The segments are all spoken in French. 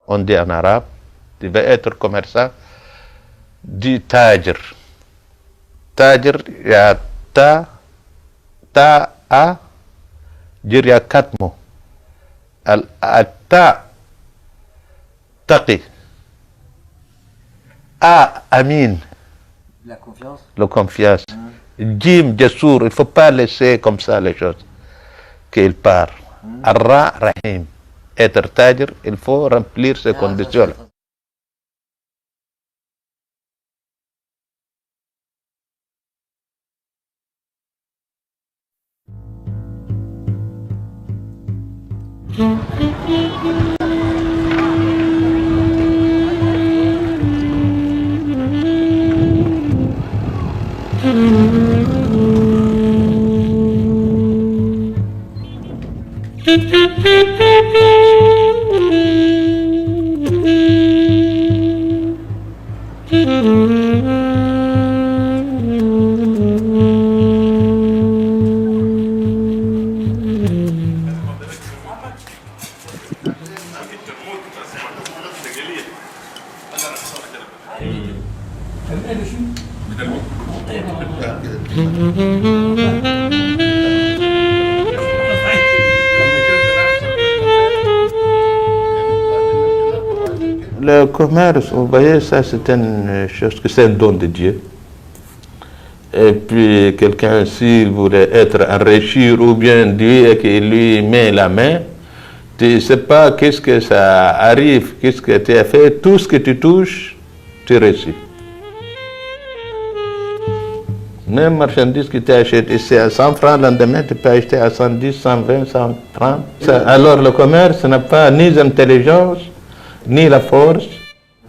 on dit en arabe, tu veux être commerçant, dis tajir. Tajir, il y a ta, a, dire il y a 4 mots. Ta, taqi. A, amin. La confiance. La confiance. Jim, jassour, il ne faut pas laisser comme ça les choses. Qu'il part. Arra, rahim. Être tajir, il faut remplir ces conditions-là. Le commerce, vous voyez, ça c'est une chose que c'est un don de Dieu. Et puis quelqu'un, s'il voulait être enrichi ou bien Dieu qui lui met la main, tu ne sais pas qu'est-ce que ça arrive, qu'est-ce que tu as fait, tout ce que tu touches, tu réussis. Même marchandise que tu achètes ici à 100 francs, le lendemain tu peux acheter à 110, 120, 130. Alors le commerce n'a pas ni l'intelligence, ni la force,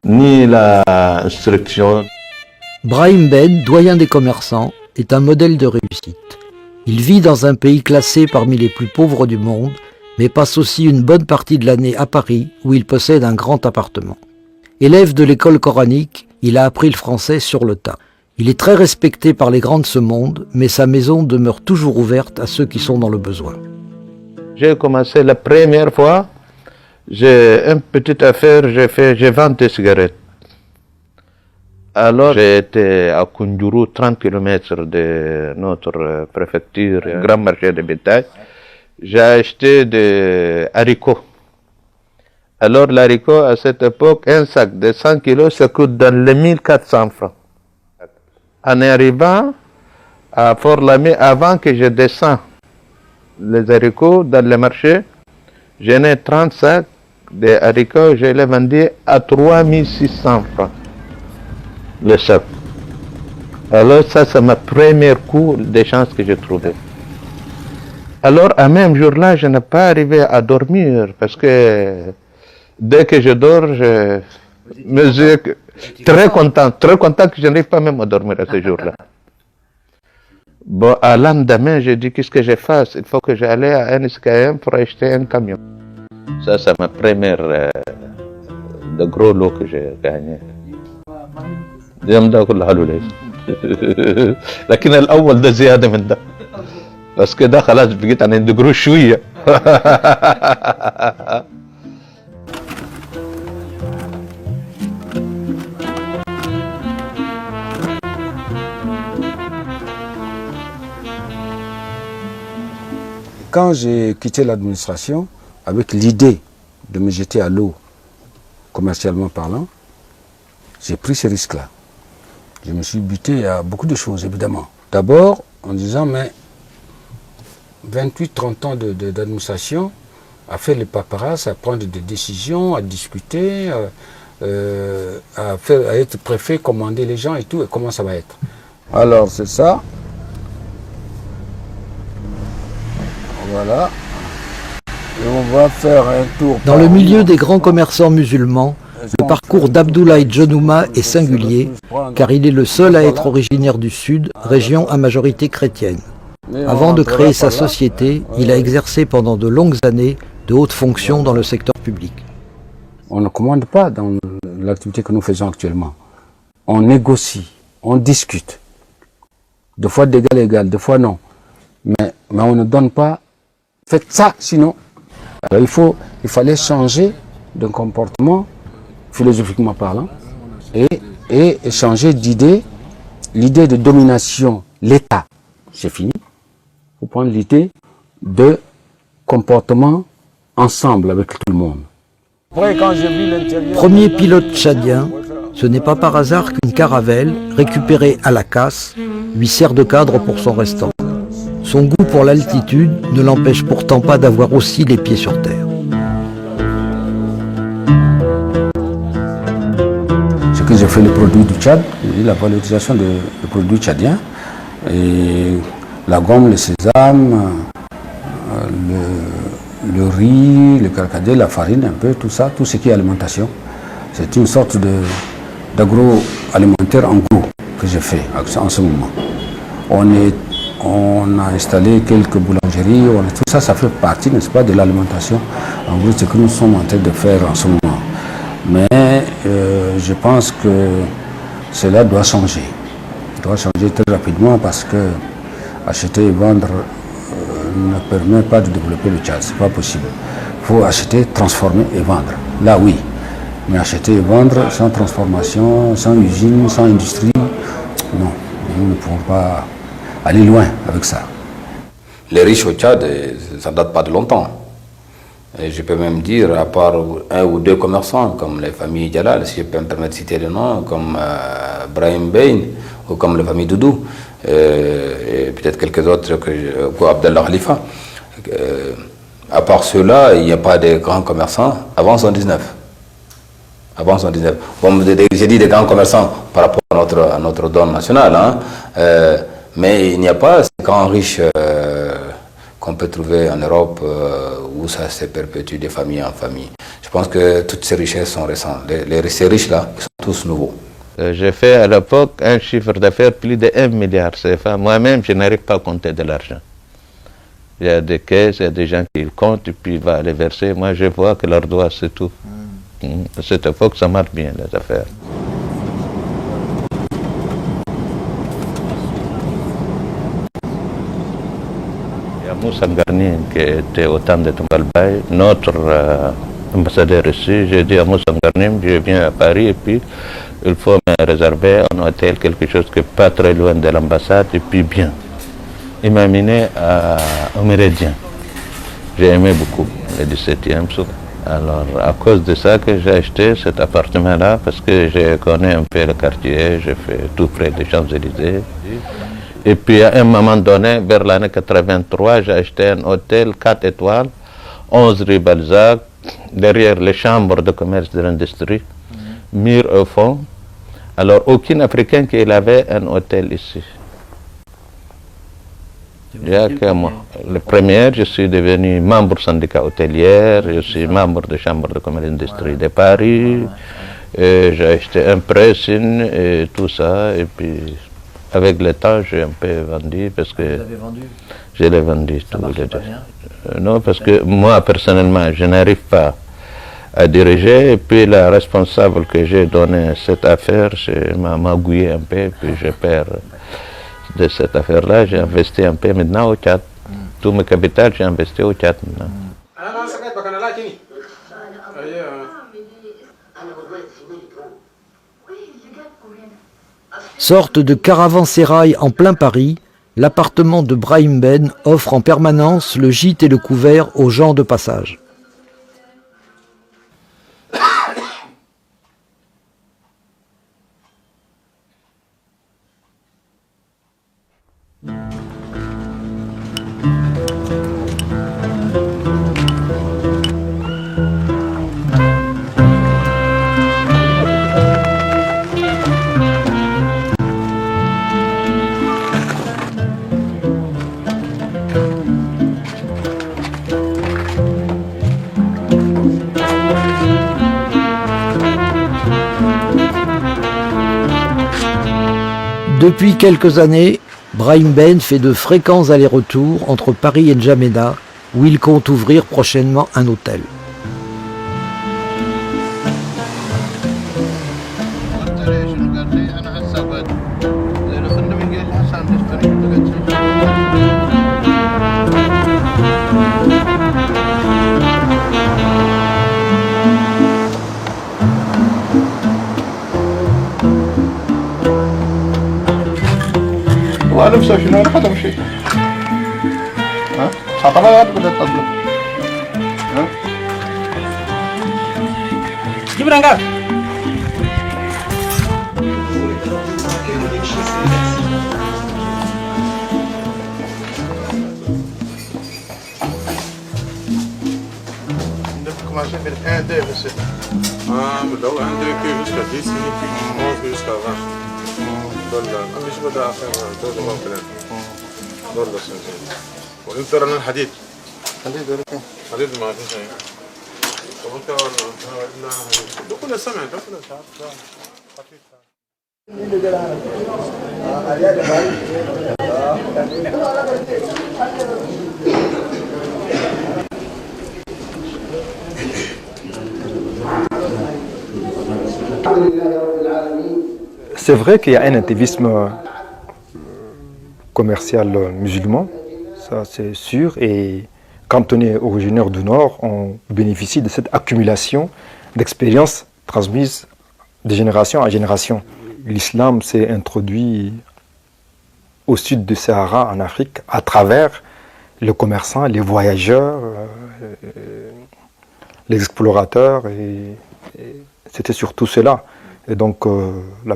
ni l'instruction. Brahim Ben, doyen des commerçants, est un modèle de réussite. Il vit dans un pays classé parmi les plus pauvres du monde, mais passe aussi une bonne partie de l'année à Paris, où il possède un grand appartement. Élève de l'école coranique, il a appris le français sur le tas. Il est très respecté par les grands de ce monde, mais sa maison demeure toujours ouverte à ceux qui sont dans le besoin. J'ai commencé la première fois, j'ai une petite affaire, j'ai vendu des cigarettes. Alors j'ai été à Kunduru, 30 km de notre préfecture, un grand marché de bétail. J'ai acheté des haricots. Alors l'haricot, à cette époque, un sac de 100 kilos, ça coûte dans les 1400 francs. En arrivant à Fort-Lamy, avant que je descende les haricots dans le marché, j'en ai 30 sacs de haricots, je les vendus à 3600 francs le sac. Alors ça, c'est ma première coup de chance que j'ai trouvé. Alors, à même jour-là, je n'ai pas arrivé à dormir parce que dès que je dors, je me dis très content que je n'arrive pas même à dormir à ce jour-là. Bon, à lendemain, j'ai dit qu'est-ce que je fasse? Il faut que j'aille à NSKM pour acheter un camion. Ça, c'est ma première de gros lot que j'ai gagné. لكن الأول ده زيادة من ده بس كده خلاص بقيت أنا عندي قروش شوية. Quand j'ai quitté l'administration, avec l'idée de me jeter à l'eau, commercialement parlant, j'ai pris ce risque-là. Je me suis buté à beaucoup de choses, évidemment. D'abord, en disant, mais 28-30 ans d'administration, à faire les paperasses, à prendre des décisions, à discuter, à être préfet, commander les gens et tout, et comment ça va être. Alors, c'est ça. Voilà. Et on va faire un tour. Dans le milieu des grands commerçants musulmans, le parcours d'Abdoulaye Djonouma est singulier, car il est le seul à être originaire du Sud, région à majorité chrétienne. Avant de créer sa société, il a exercé pendant de longues années de hautes fonctions dans le secteur public. On ne commande pas dans l'activité que nous faisons actuellement. On négocie, on discute. Des fois d'égal à égal, des fois non. Mais on ne donne pas, faites ça, sinon. Alors il fallait changer d'un comportement, philosophiquement parlant, et changer d'idée, l'idée de domination, l'État, c'est fini. Il faut prendre l'idée de comportement ensemble avec tout le monde. Premier pilote tchadien, ce n'est pas par hasard qu'une caravelle, récupérée à la casse, lui sert de cadre pour son restant. Son goût pour l'altitude ne l'empêche pourtant pas d'avoir aussi les pieds sur terre. Ce que j'ai fait le produit du Tchad, la valorisation des produits tchadiens, et la gomme, le sésame, le riz, le carcadé, la farine, un peu, tout ça, tout ce qui est alimentation. C'est une sorte d'agroalimentaire en gros que j'ai fait en ce moment. On a installé quelques boulangeries, tout ça, ça fait partie, n'est-ce pas, de l'alimentation. En gros, c'est ce que nous sommes en train de faire en ce moment. Mais je pense que cela doit changer. Il doit changer très rapidement parce que acheter et vendre ne permet pas de développer le Tchad. Ce n'est pas possible. Il faut acheter, transformer et vendre. Là, oui. Mais acheter et vendre sans transformation, sans usine, sans industrie, non. Nous ne pouvons pas aller loin avec ça. Les riches au Tchad, ça ne date pas de longtemps. Et je peux même dire, à part un ou deux commerçants, comme les familles Djalal, si je peux me permettre de citer le nom, comme Brahim Bain, ou comme la famille Doudou, et peut-être quelques autres, comme Abdallah Khalifa. À part ceux-là, il n'y a pas de grands commerçants avant 1919. Avant 1919. Bon, j'ai dit des grands commerçants par rapport à notre don national, hein, mais il n'y a pas ces grands riches qu'on peut trouver en Europe où ça se perpétue de famille en famille. Je pense que toutes ces richesses sont récentes. Ces riches-là sont tous nouveaux. J'ai fait à l'époque un chiffre d'affaires plus de 1 milliard CFA. Moi-même, je n'arrive pas à compter de l'argent. Il y a des caisses, il y a des gens qui le comptent et puis il va les verser. Moi, je vois que leur doigt, c'est tout. À cette époque, ça marche bien, les affaires. Il y a Moussa Garni qui était au temps de Tombalbaye, notre ambassadeur ici. J'ai dit à Moussa Garni, je viens à Paris et puis il faut me réserver un hôtel, quelque chose qui n'est pas très loin de l'ambassade et puis bien. Il m'a amené au Méridien. J'ai aimé beaucoup le 17e souvent. Alors, à cause de ça que j'ai acheté cet appartement-là, parce que je connais un peu le quartier, j'ai fait tout près des Champs-Élysées. Et puis, à un moment donné, vers l'année 83, j'ai acheté un hôtel 4 étoiles, 11 rue Balzac, derrière les chambres de commerce de l'industrie, mur au fond. Alors, aucun Africain qui avait un hôtel ici. Il n'y a que moi. Le premier, je suis devenu membre du syndicat hôtelier, je suis membre de la Chambre de commerce et d'industrie de Paris, j'ai acheté un pressing et tout ça, et puis avec le temps, j'ai un peu vendu parce que... Vous avez vendu? Je l'ai vendu Ça tout. marche pas bien? Non, parce que moi, personnellement, je n'arrive pas à diriger, et puis la responsable que j'ai donné cette affaire, m'a magouillé un peu, puis je perds de cette affaire-là, j'ai investi un peu maintenant au Tchad. Tout mon capital, j'ai investi au Tchad maintenant. Sorte de caravansérail en plein Paris, l'appartement de Brahim Ben offre en permanence le gîte et le couvert aux gens de passage. Depuis quelques années, Brahim Ben fait de fréquents allers-retours entre Paris et N'Djamena, où il compte ouvrir prochainement un hôtel. ما نفسه شنو انا خدم شيء ها خطرات بدات تطلع ها جيب رنجات. Commencer avec 1, 2, monsieur. Ah, mais là, 1, 2, que jusqu'à 10, puis 11 jusqu'à 20. دولار مش بدي اخر دولار ممكن دولار سنتين وانت ترى الحديد حديد ما في شيء طب انت كنا سمع كنا C'est vrai qu'il y a un intévisme commercial musulman, ça c'est sûr, et quand on est originaire du Nord, on bénéficie de cette accumulation d'expériences transmises de génération en génération. L'islam s'est introduit au sud du Sahara, en Afrique, à travers les commerçants, les voyageurs, les explorateurs, et c'était surtout cela. Et donc la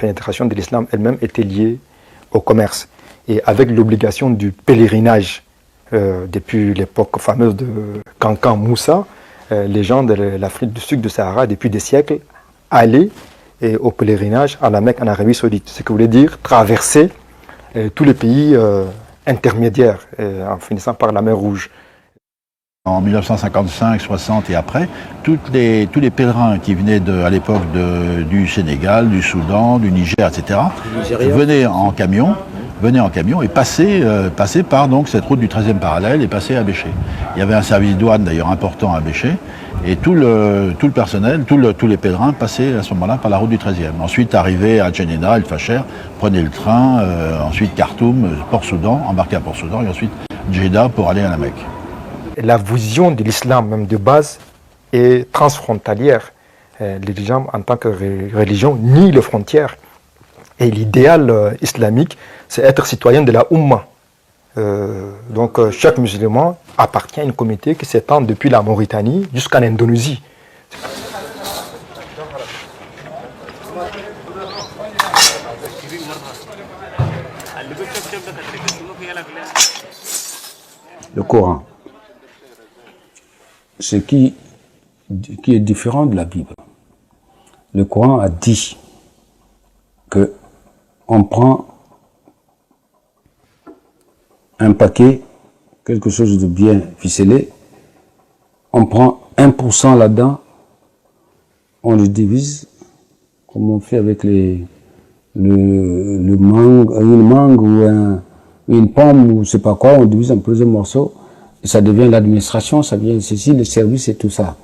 pénétration de l'islam elle-même était liée au commerce. Et avec l'obligation du pèlerinage, depuis l'époque fameuse de Kankan Moussa, les gens de l'Afrique du Sud du Sahara, depuis des siècles, allaient au pèlerinage à la Mecque en Arabie Saoudite. Ce qui voulait dire traverser tous les pays intermédiaires, en finissant par la mer Rouge. En 1955, 60 et après, tous les pèlerins qui venaient à l'époque du Sénégal, du Soudan, du Niger, etc., venaient en camion et passaient par donc, cette route du 13e parallèle et passaient à Béché. Il y avait un service douane d'ailleurs important à Béché et tout le personnel, tous les pèlerins passaient à ce moment-là par la route du 13e. Ensuite, arrivaient à Djennéna, El Facher, prenaient le train, ensuite Khartoum, Port-Soudan, embarquaient à Port-Soudan et ensuite Djeddah pour aller à la Mecque. La vision de l'islam même de base est transfrontalière. L'islam en tant que religion nie les frontières. Et l'idéal islamique, c'est être citoyen de la Oumma. Donc chaque musulman appartient à une communauté qui s'étend depuis la Mauritanie jusqu'en Indonésie. Le Coran. Ce qui est différent de la Bible. Le Coran a dit que on prend un paquet, quelque chose de bien ficelé, on prend 1% là-dedans, on le divise, comme on fait avec une mangue ou une pomme ou je sais pas quoi, on divise en plusieurs morceaux. Et ça devient l'administration, ça devient ceci, le service et tout ça.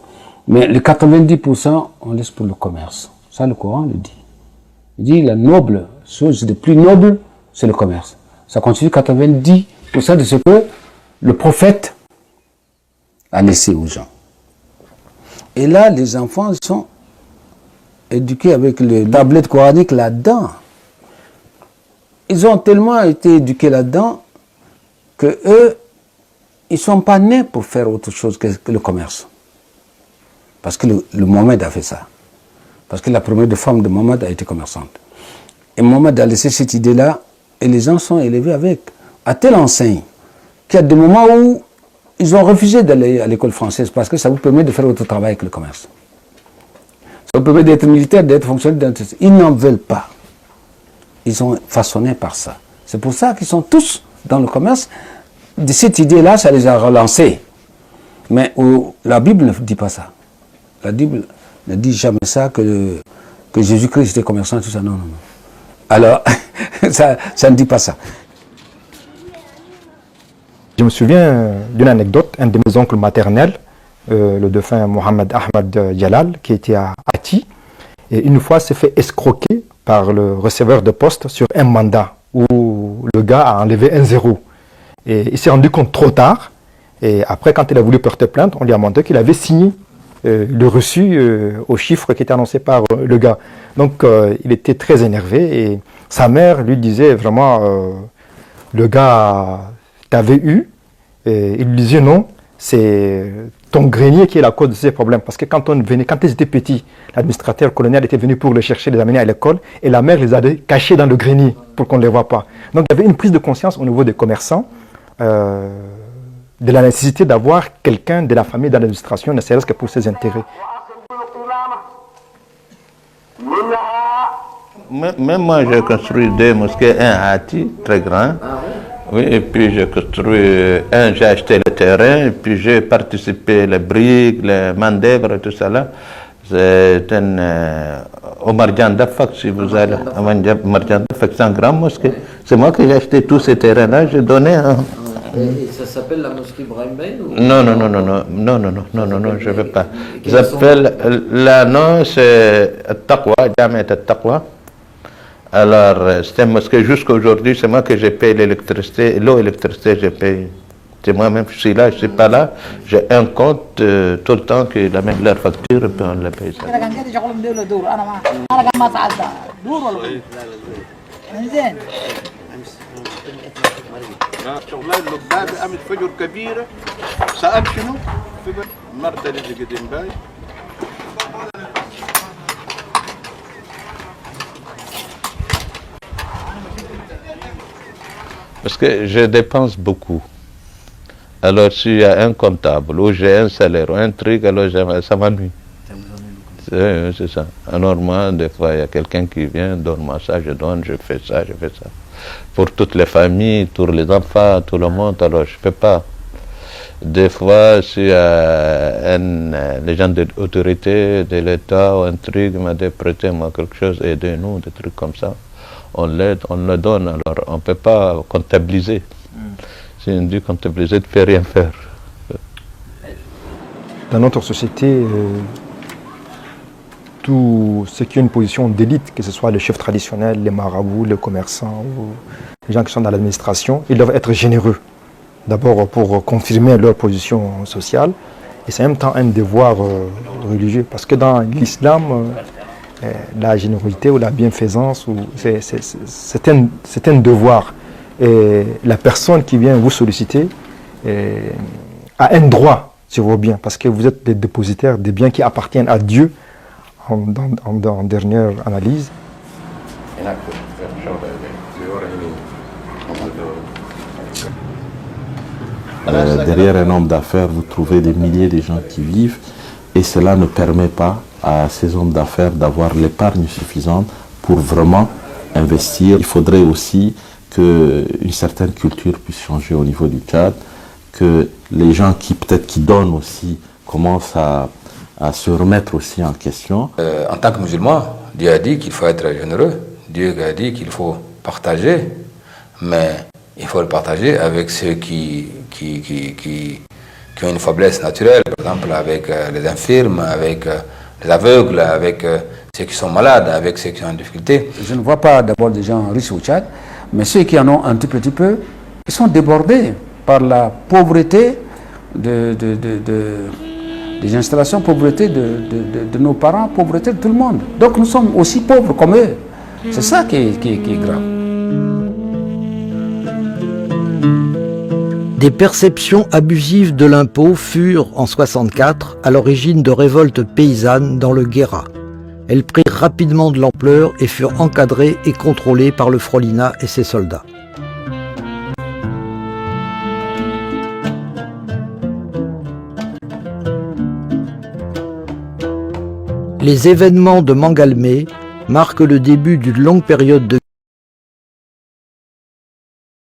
Mais les 90%, on laisse pour le commerce. Ça, le Coran le dit. Il dit la noble chose, le plus noble, c'est le commerce. Ça constitue 90% de ce que le prophète a laissé aux gens. Et là, les enfants sont éduqués avec les tablettes coraniques là-dedans. Ils ont tellement été éduqués là-dedans que eux, ils ne sont pas nés pour faire autre chose que le commerce. Parce que le Mohammed a fait ça. Parce que la première femme de Mohammed a été commerçante. Et Mohammed a laissé cette idée-là, et les gens sont élevés avec. À telle enseigne, qu'il y a des moments où ils ont refusé d'aller à l'école française, parce que ça vous permet de faire votre travail avec le commerce. Ça vous permet d'être militaire, d'être fonctionnaire. Ils n'en veulent pas. Ils sont façonnés par ça. C'est pour ça qu'ils sont tous dans le commerce. De cette idée-là, ça les a relancés. Mais la Bible ne dit pas ça. La Bible ne dit jamais ça, que Jésus-Christ était commerçant, tout ça. Non, non, non. Alors, ça ne dit pas ça. Je me souviens d'une anecdote, un de mes oncles maternels, le défunt Mohamed Ahmed Jalal, qui était à Ati, et une fois s'est fait escroquer par le receveur de poste sur un mandat où le gars a enlevé un zéro. Et il s'est rendu compte trop tard. Et après, quand il a voulu porter plainte, on lui a montré qu'il avait signé le reçu au chiffre qui était annoncé par le gars. Donc, il était très énervé. Et sa mère lui disait vraiment, le gars t'avait eu, et il lui disait non, c'est ton grenier qui est la cause de ces problèmes. Parce que quand ils étaient petits, l'administrateur colonial était venu pour les chercher, les amener à l'école, et la mère les avait cachés dans le grenier pour qu'on ne les voit pas. Donc il y avait une prise de conscience au niveau des commerçants de la nécessité d'avoir quelqu'un de la famille dans l'administration, ne serait-ce que pour ses intérêts. Même moi, j'ai construit 2 mosquées, un à Hati, très grand. Oui, et puis j'ai construit j'ai acheté le terrain, et puis j'ai participé, les briques, les main-d'œuvre, tout ça là. C'est au Marjan Dafak, si vous allez. Marjan Dafak, c'est un grand mosquée. C'est moi qui ai acheté tous ces terrains-là, j'ai donné. Et ça s'appelle la mosquée Brahim Ben ou... Non, je ne veux pas. Ça s'appelle, là, non, c'est Taqwa, Jamiat Taqwa. Alors, c'est une mosquée jusqu'à aujourd'hui, c'est moi que j'ai payé l'électricité, l'eau et l'électricité, j'ai payé. C'est moi-même, je suis là, je ne suis pas là. J'ai un compte tout le temps qui amène leur facture et puis on la paye ça. شغلان لباب قامت فجر كبيرة سأل شنو؟ في مرتل اللي قديم باي Parce que je dépense beaucoup. Alors s'il y a un comptable ou j'ai un salaire ou un truc, alors ça m'ennuie. C'est ça. Normalement, des fois, il y a quelqu'un qui vient, donne-moi ça, je donne, je fais ça. Pour toutes les familles, pour les enfants, tout le monde, alors je ne peux pas. Des fois, si les gens de l'autorité, de l'État ou un truc m'a dit prêtez-moi quelque chose, aidez-nous, des trucs comme ça, on l'aide, on le donne, alors on ne peut pas comptabiliser. Si on dit comptabiliser, tu ne peux rien faire. Dans notre société, tout ce qui est une position d'élite, que ce soit les chefs traditionnels, les marabouts, les commerçants, ou les gens qui sont dans l'administration, ils doivent être généreux. D'abord pour confirmer leur position sociale, et c'est en même temps un devoir religieux. Parce que dans l'islam, la générosité ou la bienfaisance, c'est un devoir. Et la personne qui vient vous solliciter a un droit sur vos biens, parce que vous êtes des dépositaires des biens qui appartiennent à Dieu, en dernière analyse. Derrière un homme d'affaires, vous trouvez des milliers de gens qui vivent, et cela ne permet pas à ces hommes d'affaires d'avoir l'épargne suffisante pour vraiment investir. Il faudrait aussi qu'une certaine culture puisse changer au niveau du Tchad, que les gens qui donnent aussi commencent à se remettre aussi en question. En tant que musulman, Dieu a dit qu'il faut être généreux, Dieu a dit qu'il faut partager, mais il faut le partager avec ceux qui ont une faiblesse naturelle, par exemple avec les infirmes, avec les aveugles, avec ceux qui sont malades, avec ceux qui ont en difficulté. Je ne vois pas d'abord des gens riches au Tchad, mais ceux qui en ont un tout petit peu, ils sont débordés par la pauvreté des installations, pauvreté de nos parents, pauvreté de tout le monde. Donc nous sommes aussi pauvres comme eux. C'est ça qui est grave. Des perceptions abusives de l'impôt furent, en 1964, à l'origine de révoltes paysannes dans le Guéra. Elles prirent rapidement de l'ampleur et furent encadrées et contrôlées par le Frolina et ses soldats. Les événements de Mangalmé marquent le début d'une longue période de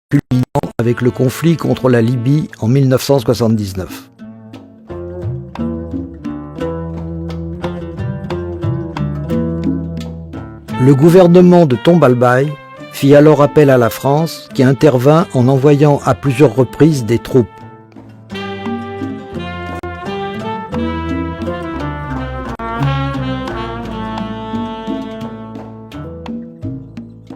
culminant avec le conflit contre la Libye en 1979. Le gouvernement de Tombalbaye fit alors appel à la France qui intervint en envoyant à plusieurs reprises des troupes.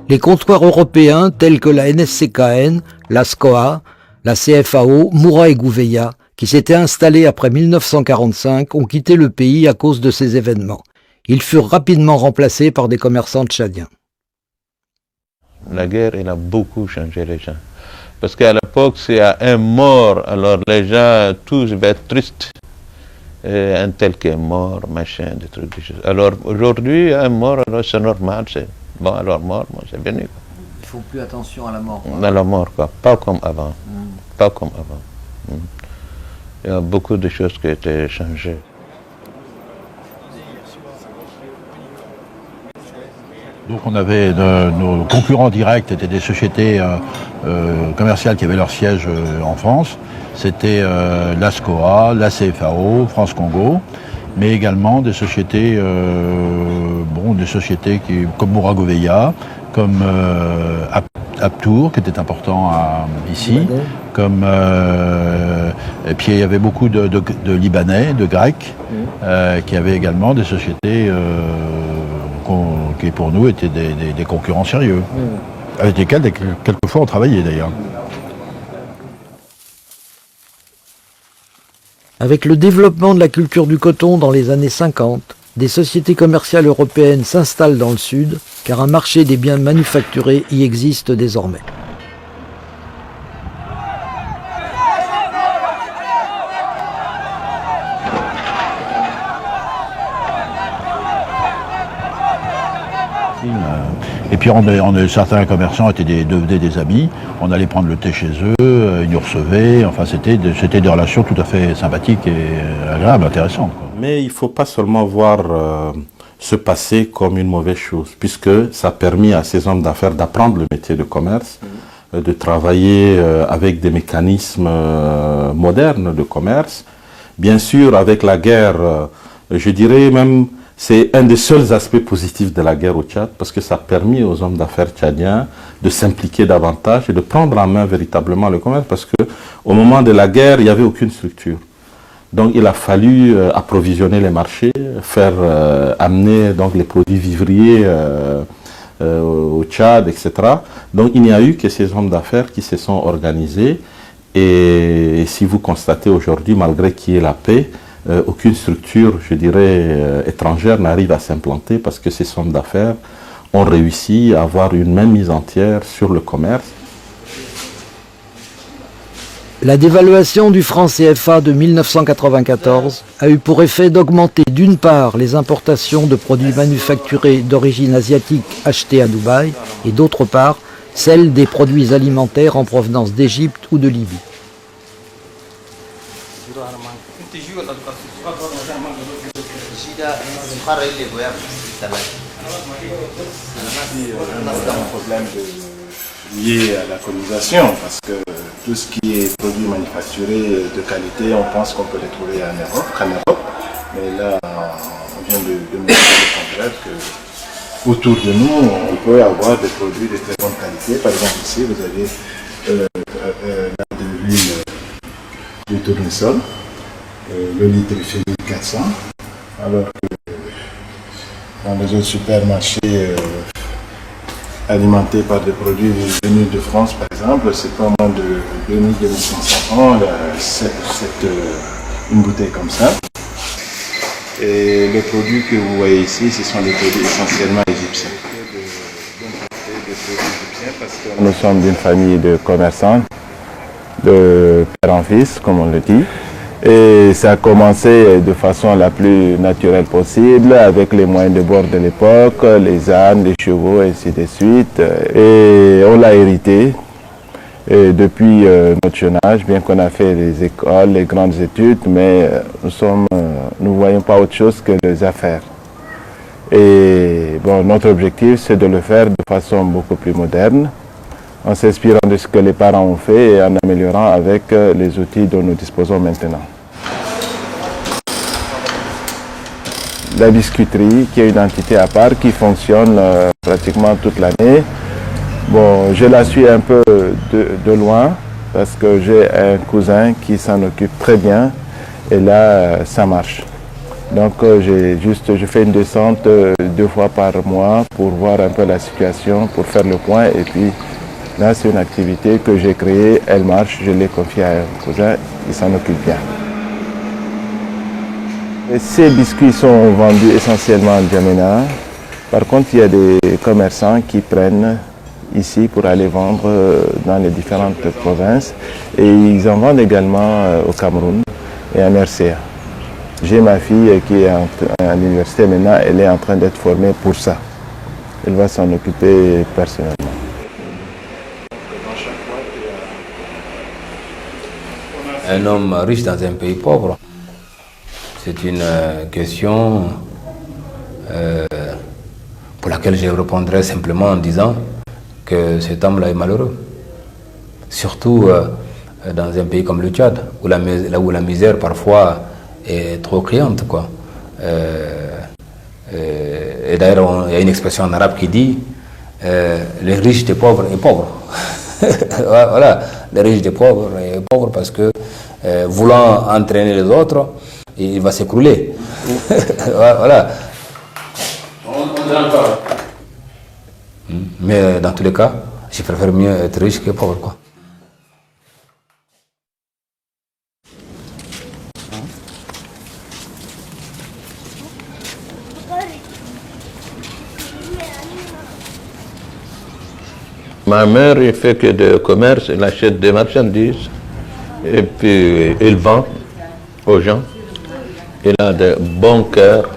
Les comptoirs européens tels que la NSCKN, la SCOA, la CFAO, Moura et Gouveia, qui s'étaient installés après 1945, ont quitté le pays à cause de ces événements. Ils furent rapidement remplacés par des commerçants tchadiens. La guerre, elle a beaucoup changé les gens. Parce qu'à l'époque, s'il y a un mort, alors les gens, tous vont être tristes. Un tel qui est mort, machin, des trucs, des choses. Alors aujourd'hui, un mort, alors c'est normal, c'est bon, alors mort, moi c'est venu. Ils font plus attention à la mort. À la mort, quoi. Pas comme avant. Pas comme avant. Il y a beaucoup de choses qui ont été changées. Donc on avait nos concurrents directs étaient des sociétés commerciales qui avaient leur siège en France. C'était la SCOA, la CFAO, France Congo, mais également des sociétés, comme Mouragoveia, comme Aptour, qui était important ici, comme et puis il y avait beaucoup de Libanais, de Grecs, qui avaient également des sociétés qui pour nous étaient des concurrents sérieux, avec lesquels quelquefois on travaillait d'ailleurs. Avec le développement de la culture du coton dans les années 50, des sociétés commerciales européennes s'installent dans le sud, car un marché des biens manufacturés y existe désormais. Et puis certains commerçants devenaient des amis, on allait prendre le thé chez eux, ils nous recevaient, enfin c'était des relations tout à fait sympathiques et agréables, intéressantes. Mais il ne faut pas seulement voir ce passé comme une mauvaise chose, puisque ça a permis à ces hommes d'affaires d'apprendre le métier de commerce, de travailler avec des mécanismes modernes de commerce. Bien sûr, avec la guerre, je dirais même, c'est un des seuls aspects positifs de la guerre au Tchad, parce que ça a permis aux hommes d'affaires tchadiens de s'impliquer davantage et de prendre en main véritablement le commerce, parce qu'au moment de la guerre, il n'y avait aucune structure. Donc il a fallu approvisionner les marchés, faire amener donc, les produits vivriers au Tchad, etc. Donc il n'y a eu que ces hommes d'affaires qui se sont organisés. Et si vous constatez aujourd'hui, malgré qu'il y ait la paix, aucune structure, je dirais, étrangère n'arrive à s'implanter parce que ces hommes d'affaires ont réussi à avoir une même mise entière sur le commerce. La dévaluation du franc CFA de 1994 a eu pour effet d'augmenter d'une part les importations de produits manufacturés d'origine asiatique achetés à Dubaï et d'autre part celles des produits alimentaires en provenance d'Égypte ou de Libye. Lié à la colonisation, parce que tout ce qui est produit manufacturé de qualité, on pense qu'on peut les trouver qu'en Europe, mais là, on vient de montrer le contraire, que autour de nous, on peut avoir des produits de très bonne qualité. Par exemple, ici, vous avez de l'huile de tournesol, le litre fait 1400, alors que dans les autres supermarchés alimentés par des produits venus de France, par exemple, c'est pas moins de 2000-2500 francs, une bouteille comme ça. Et les produits que vous voyez ici, ce sont des produits essentiellement égyptiens. Nous sommes d'une famille de commerçants, de père en fils, comme on le dit. Et ça a commencé de façon la plus naturelle possible, avec les moyens de bord de l'époque, les ânes, les chevaux, et ainsi de suite. Et on l'a hérité. Et depuis notre jeune âge, bien qu'on a fait les écoles, les grandes études, mais nous ne voyons pas autre chose que les affaires. Et bon, notre objectif, c'est de le faire de façon beaucoup plus moderne, en s'inspirant de ce que les parents ont fait et en améliorant avec les outils dont nous disposons maintenant. La biscuiterie, qui est une entité à part, qui fonctionne pratiquement toute l'année. Bon, je la suis un peu de loin, parce que j'ai un cousin qui s'en occupe très bien, et là, ça marche. Donc je fais une descente 2 fois par mois pour voir un peu la situation, pour faire le point, et puis là, c'est une activité que j'ai créée, elle marche, je l'ai confiée à un cousin, il s'en occupe bien. Et ces biscuits sont vendus essentiellement en Djamena. Par contre, il y a des commerçants qui prennent ici pour aller vendre dans les différentes provinces. Et ils en vendent également au Cameroun et en RCA. J'ai ma fille qui est à l'université maintenant, elle est en train d'être formée pour ça. Elle va s'en occuper personnellement. Un homme riche dans un pays pauvre, c'est une question pour laquelle je répondrai simplement en disant que cet homme-là est malheureux. Surtout dans un pays comme le Tchad, là où la misère parfois est trop criante, quoi. Et d'ailleurs, il y a une expression en arabe qui dit les riches des pauvres est pauvre. Voilà, les riches des pauvres est pauvre parce que voulant entraîner les autres, il va s'écrouler. Voilà. Mais dans tous les cas, je préfère mieux être riche que pauvre, quoi. Ma mère, elle fait que de commerce, elle achète des marchandises et puis elle vend aux gens. Elle a de bons cœurs.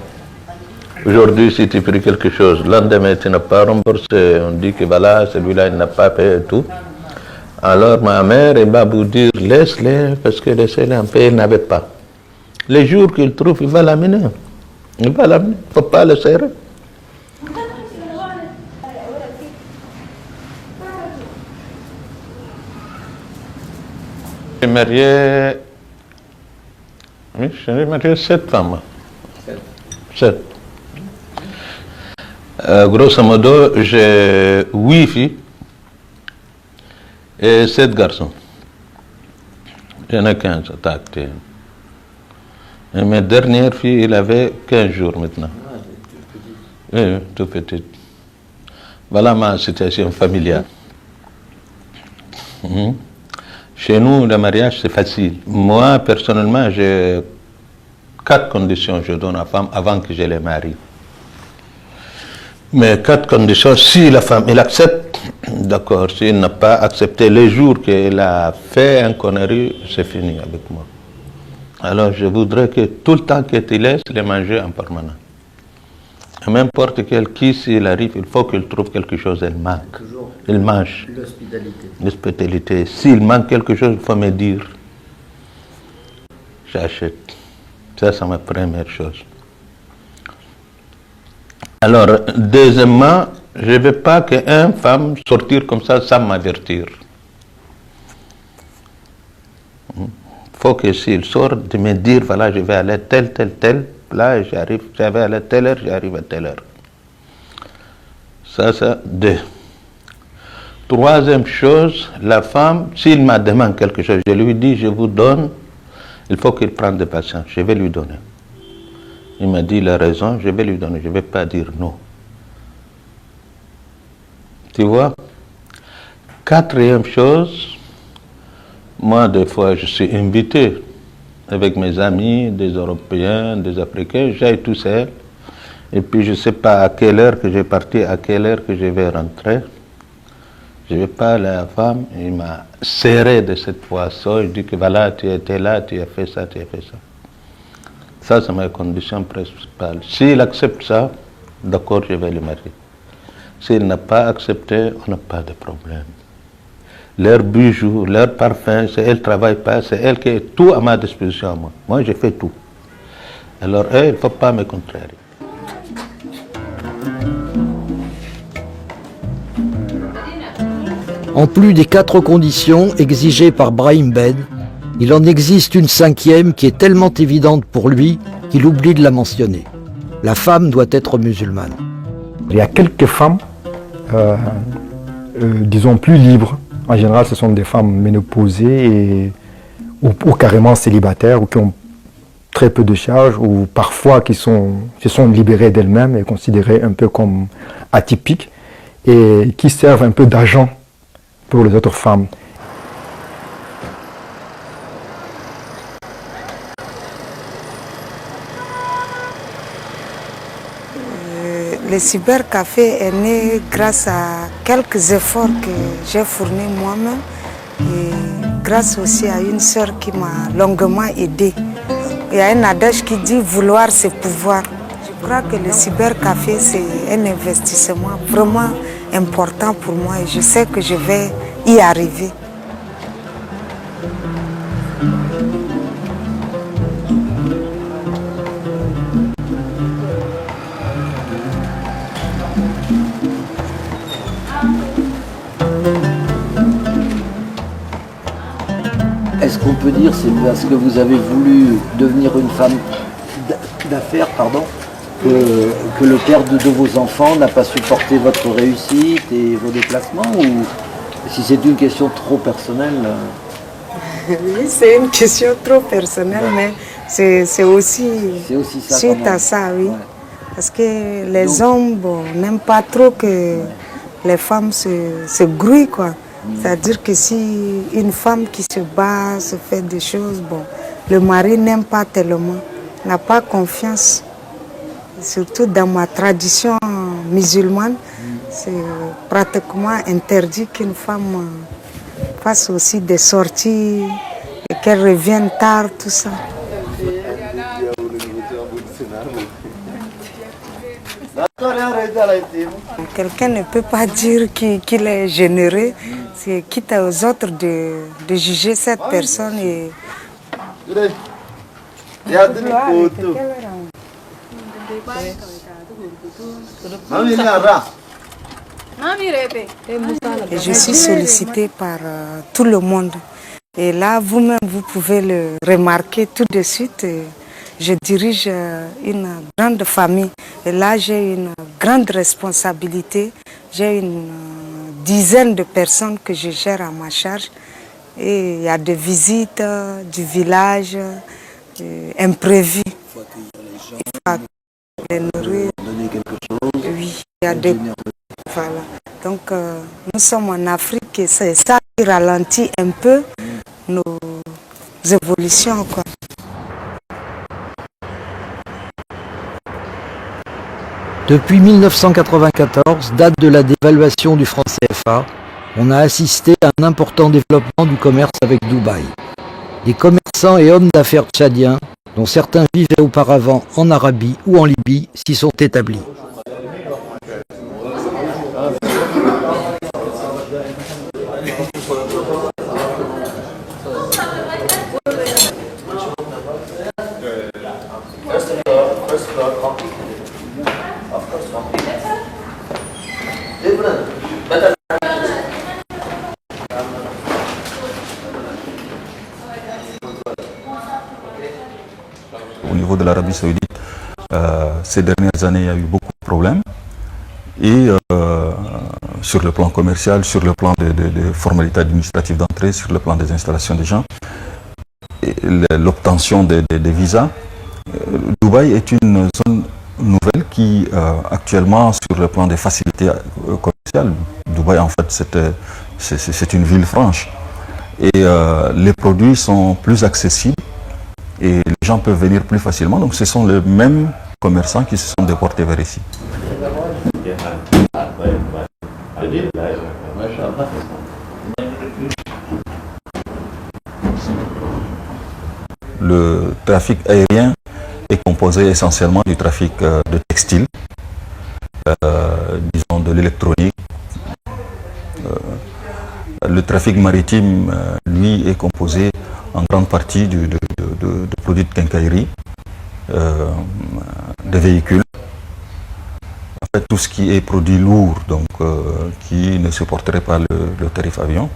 Aujourd'hui, si tu pries quelque chose, le lendemain, tu n'as pas remboursé, on dit que voilà, celui-là, il n'a pas payé et tout. Alors ma mère, elle va vous dire, laisse-les, parce que laissez-les en paix, il n'avait pas. Les jours qu'il trouve, il va l'amener. Il va l'amener, il ne faut pas le serrer. J'ai marié, oui, j'ai marié 7 femmes. 7. Grosso modo, j'ai 8 filles et 7 garçons. Il y en a 15 à acté. Et ma dernière fille, elle avait 15 jours maintenant. Oui, tout petite. Voilà ma situation familiale. Chez nous, le mariage, c'est facile. Moi, personnellement, j'ai 4 conditions que je donne à la femme avant que je les marie. Mais 4 conditions, si la femme, elle accepte, d'accord, si elle n'a pas accepté les jours qu'elle a fait un connerie, c'est fini avec moi. Alors, je voudrais que tout le temps que tu laisses les manger en permanence. N'importe quel qui, s'il arrive, il faut qu'il trouve quelque chose, elle manque. Il mange. L'hospitalité. L'hospitalité. S'il manque quelque chose, il faut me dire. J'achète. Ça, c'est ma première chose. Alors, deuxièmement, je ne veux pas qu'une femme sortir comme ça sans m'avertir. Il faut que s'il sort, de me dire, voilà, je vais aller tel, là, j'arrive, je vais aller telle heure, j'arrive à telle heure. Ça, c'est 2. Troisième chose, la femme, s'il me demande quelque chose, je lui dis, je vous donne, il faut qu'il prenne de patience, je vais lui donner. Il m'a dit, il a raison, je vais lui donner, je ne vais pas dire non. Tu vois? 4e chose, moi, des fois, je suis invité avec mes amis, des Européens, des Africains, j'aille tout seul, et puis je ne sais pas à quelle heure que j'ai parti, à quelle heure que je vais rentrer. Je ne vais pas, la femme, il m'a serré de cette poisson, il dit que voilà, tu étais là, tu as fait ça, tu as fait ça. Ça, c'est ma condition principale. S'il accepte ça, d'accord, je vais le marier. S'il n'a pas accepté, on n'a pas de problème. Leurs bijoux, leurs parfums, c'est elle ne travaille pas, c'est elle qui a tout à ma disposition. Moi, je fais tout. Alors, il ne faut pas me contrarier. En plus des 4 conditions exigées par Brahim Ben, il en existe une 5e qui est tellement évidente pour lui qu'il oublie de la mentionner. La femme doit être musulmane. Il y a quelques femmes, disons, plus libres. En général, ce sont des femmes ménopausées ou carrément célibataires ou qui ont très peu de charges ou parfois qui se sont libérées d'elles-mêmes et considérées un peu comme atypiques et qui servent un peu d'agent pour les autres femmes. Le cybercafé est né grâce à quelques efforts que j'ai fournis moi-même et grâce aussi à une sœur qui m'a longuement aidée. Il y a un adage qui dit vouloir c'est pouvoir. Je crois que le cybercafé c'est un investissement vraiment important pour moi et je sais que je vais y arriver. Est-ce qu'on peut dire c'est parce que vous avez voulu devenir une femme d'affaires, que le père de vos enfants n'a pas supporté votre réussite et vos déplacements, ou si c'est une question trop personnelle? Oui, c'est une question trop personnelle, mais c'est aussi ça, suite à ça, oui. Ouais. Parce que les hommes n'aiment pas trop que les femmes se grouillent, quoi. C'est-à-dire que si une femme qui se bat, se fait des choses, le mari n'aime pas tellement, n'a pas confiance. Surtout dans ma tradition musulmane, c'est pratiquement interdit qu'une femme fasse aussi des sorties et qu'elle revienne tard, tout ça. Quelqu'un ne peut pas dire qu'il est généreux, c'est quitte aux autres de juger cette personne. Et... Et je suis sollicitée par tout le monde. Et là, vous-même, vous pouvez le remarquer tout de suite. Je dirige une grande famille. Et là, j'ai une grande responsabilité. J'ai une dizaine de personnes que je gère à ma charge. Et il y a des visites du village imprévues. Il faut accueillir les nourrir. Donner quelque chose. Oui, il y a des... Voilà. Donc, nous sommes en Afrique et c'est ça qui ralentit un peu nos évolutions, quoi. Depuis 1994, date de la dévaluation du franc CFA, on a assisté à un important développement du commerce avec Dubaï. Des commerçants et hommes d'affaires tchadiens, dont certains vivaient auparavant en Arabie ou en Libye, s'y sont établis. Au niveau de l'Arabie Saoudite, ces dernières années, il y a eu beaucoup de problèmes. Et sur le plan commercial, sur le plan des formalités administratives d'entrée, sur le plan des installations des gens, l'obtention des visas, Dubaï est une zone nouvelle qui, actuellement, sur le plan des facilités commerciales, Dubaï, en fait, c'est une ville franche. Et les produits sont plus accessibles et les gens peuvent venir plus facilement. Donc, ce sont les mêmes commerçants qui se sont déportés vers ici. Le trafic aérien est composé essentiellement du trafic de textiles, disons de l'électronique. Le trafic maritime, lui, est composé en grande partie de produits de quincaillerie, de véhicules. En fait, tout ce qui est produit lourd, donc qui ne supporterait pas le tarif avion.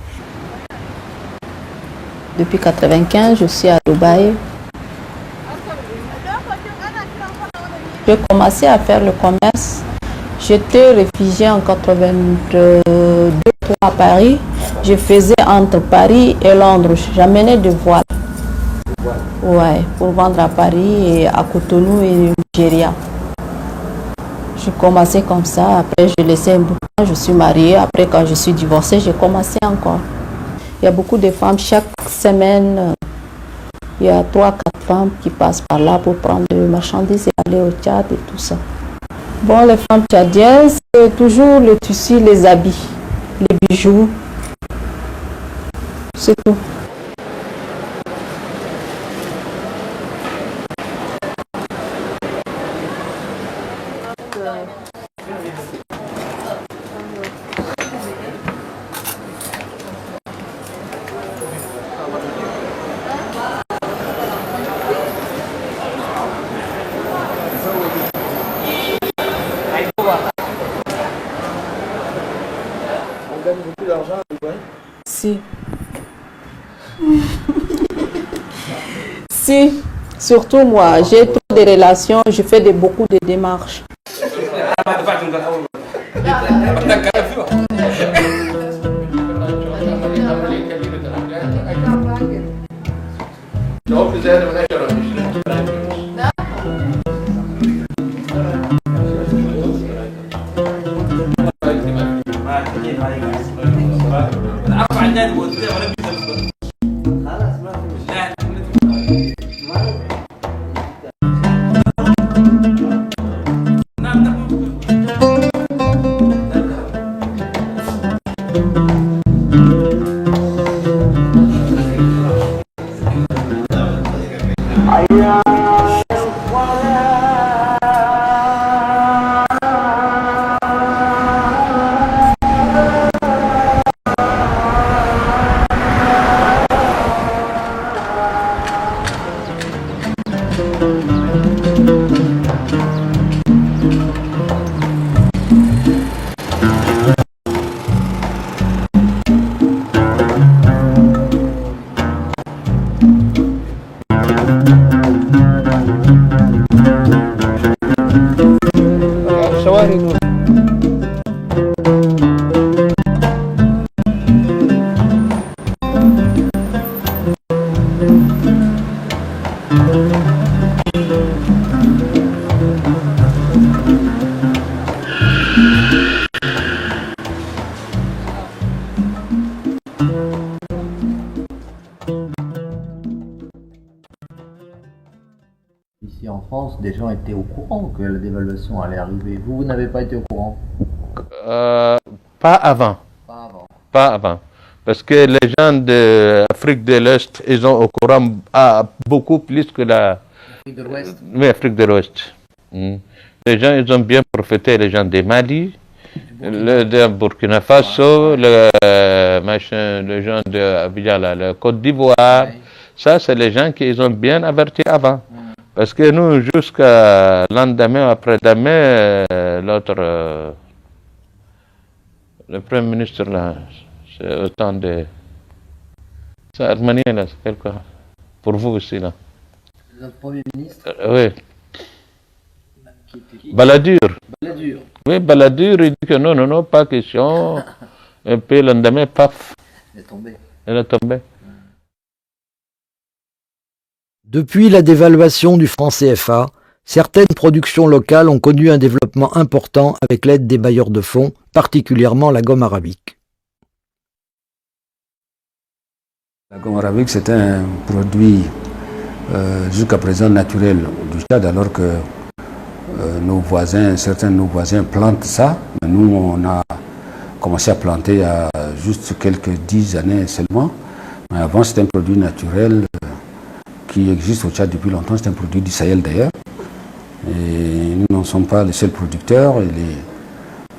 Depuis 1995, je suis à Dubaï. J'ai commencé à faire le commerce. J'étais réfugiée en 1982 à Paris. Je faisais entre Paris et Londres. J'amenais des voiles. Ouais, pour vendre à Paris et à Cotonou et Nigeria. J'ai commencé comme ça. Après, j'ai laissé un bout de temps. Je suis mariée. Après, quand je suis divorcée, j'ai commencé encore. Il y a beaucoup de femmes. Chaque semaine, il y a 3-4 femmes qui passent par là pour prendre des marchandises et aller au Tchad et tout ça. Bon, les femmes tchadiennes, c'est toujours le tissu, les habits, les bijoux. C'est tout. Si. Si, surtout moi, j'ai toutes des relations, je fais beaucoup de démarches. Ici en France, des gens étaient au courant que la dévaluation allait arriver. Vous n'avez pas été au courant? Pas avant. Pas avant. Pas avant. Parce que les gens d'Afrique de l'Est, ils sont au courant beaucoup plus que Afrique de l'Ouest. Oui, Afrique de l'Ouest. Les gens, ils ont bien profité, les gens de Mali, de Burkina Faso, les gens de la Côte d'Ivoire. Oui. Ça, c'est les gens qui ils ont bien averti avant. Parce que nous, jusqu'à lendemain, après-demain, l'autre, le Premier ministre, là, c'est autant de... C'est Armani, là, c'est quelque... Pour vous aussi, là. Notre Premier ministre? Oui. Balladur. Balladur. Oui, Balladur, il dit que non, pas question. Et puis le lendemain, paf. Elle est tombée. Elle est tombée. Depuis la dévaluation du franc CFA, certaines productions locales ont connu un développement important avec l'aide des bailleurs de fonds, particulièrement la gomme arabique. La gomme arabique, c'est un produit jusqu'à présent naturel du Tchad, alors que certains de nos voisins plantent ça. Nous, on a commencé à planter il y a juste quelques 10 années seulement. Mais avant, c'était un produit naturel qui existe au Tchad depuis longtemps. C'est un produit du Sahel d'ailleurs. Et nous n'en sommes pas les seuls producteurs.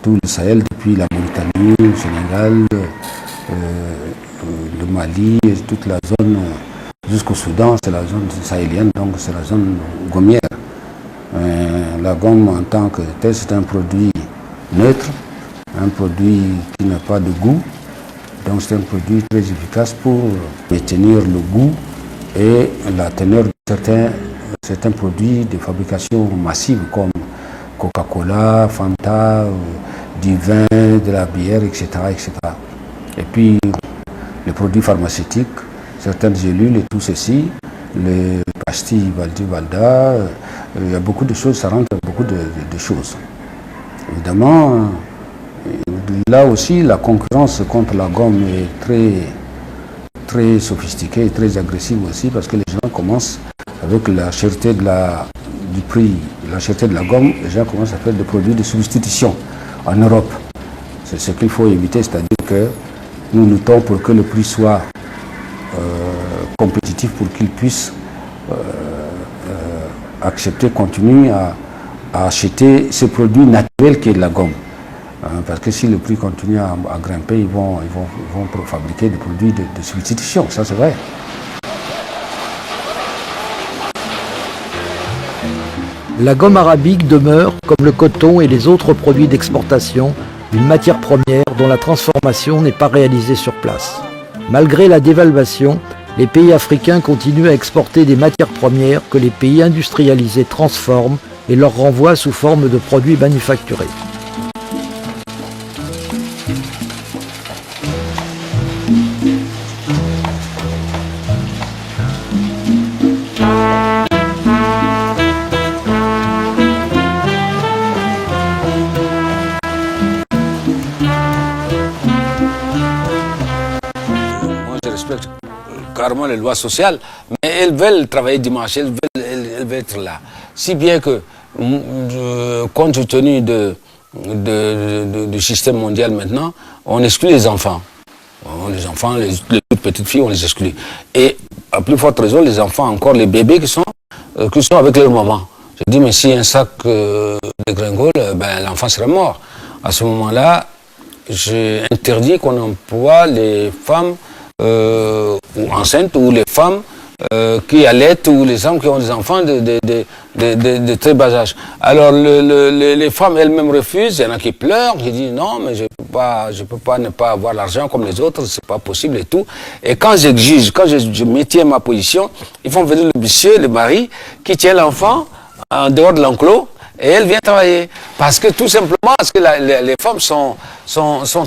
Tout le Sahel, depuis la Mauritanie, le Sénégal, le Mali, et toute la zone jusqu'au Soudan, c'est la zone sahélienne, donc c'est la zone gommière. La gomme en tant que tel, c'est un produit neutre, un produit qui n'a pas de goût. Donc c'est un produit très efficace pour maintenir le goût et la teneur de certains produits de fabrication massive comme Coca-Cola, Fanta, du vin, de la bière, etc., etc. Et puis les produits pharmaceutiques, certaines gélules et tout ceci, les pastilles Valda, il y a beaucoup de choses, ça rentre beaucoup de choses. Évidemment, là aussi, la concurrence contre la gomme est très sophistiquée et très agressive aussi, parce que les gens commencent, avec la cherté du du prix, de la cherté de la gomme, les gens commencent à faire des produits de substitution en Europe. C'est ce qu'il faut éviter, c'est-à-dire que nous luttons pour que le prix soit compétitif, pour qu'ils puissent accepter, continuer à acheter ce produit naturel qui est de la gomme. Parce que si le prix continue à grimper, ils vont fabriquer des produits de substitution, ça c'est vrai. La gomme arabique demeure, comme le coton et les autres produits d'exportation, une matière première dont la transformation n'est pas réalisée sur place. Malgré la dévaluation, les pays africains continuent à exporter des matières premières que les pays industrialisés transforment et leur renvoient sous forme de produits manufacturés. Carrément les lois sociales, mais elles veulent travailler dimanche, elles veulent être là. Si bien que, compte tenu du système mondial maintenant, on exclut les enfants. Les enfants, les toutes petites filles, on les exclut. Et à plus forte raison, les enfants, encore les bébés qui sont avec leur maman. Je dis, mais si un sac dégringole, ben, l'enfant serait mort. À ce moment-là, j'ai interdit qu'on emploie les femmes ou enceintes, ou les femmes qui allaitent, ou les femmes qui ont des enfants de très bas âge. Alors les femmes elles-mêmes refusent, il y en a qui pleurent, qui disent non, mais je peux pas ne pas avoir l'argent comme les autres, c'est pas possible et tout. Et quand j'exige, quand je maintiens ma position, ils font venir le monsieur, le mari, qui tient l'enfant en dehors de l'enclos, et elle vient travailler. Parce que tout simplement, parce que les femmes sont